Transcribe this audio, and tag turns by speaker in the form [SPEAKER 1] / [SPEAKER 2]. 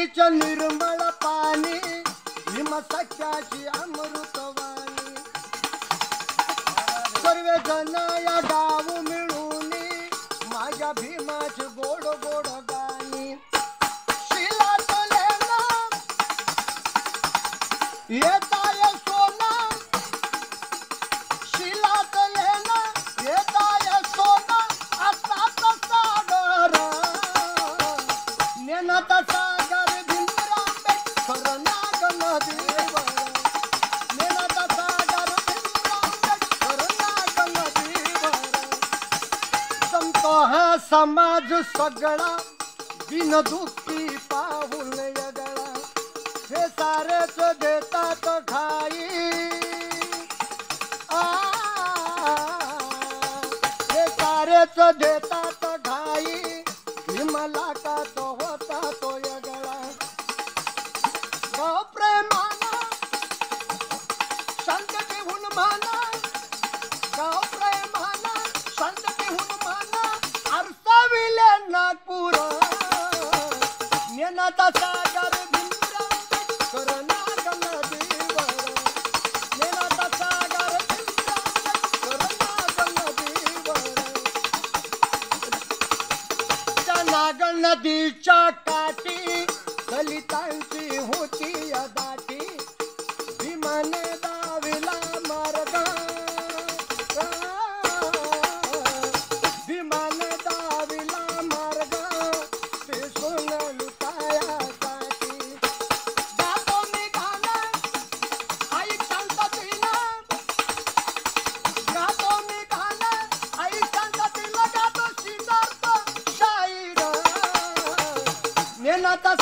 [SPEAKER 1] नदीच निर्मळ पाणी भीम सख्याची अमृतवाणी सर्व जण या गाव मिळून माझ्या भीमाची गोड गोड गाणी शिलातले ना येताय सोना शिलातले ना येताय सोना असाच सागर नेनात सागर भीमराव आंबेडकर नाग नदीवर नेनात सागर भीमराव आंबेडकर नाग नदीवर संतो हा समाज सगळा बिन दुःखी पाहून यगळा हे सारेच देतात खाई हे सारेच देतात घाई भीमला का तो होता तो यगळा प्रेमाना शांततेहून माना गाव प्रेमाना शांततेहून माना आरसाविले नागपूर नेनाता सागर भीमराव आंबेडकर नाग नदीवर नेनाता सागर भीमराव आंबेडकर नाग नदीवर त्या नाग नदीच्या काठी दलितांची होती दाटी भीमाने दाविला मार्ग भीमाने दाविला मार्ग ते सोन लुटायासाठी गातो मी गाणं आई शांततेला गातो मी गाणं आई शांततेला गातो सिद्धार्थ शाहीर नेनाता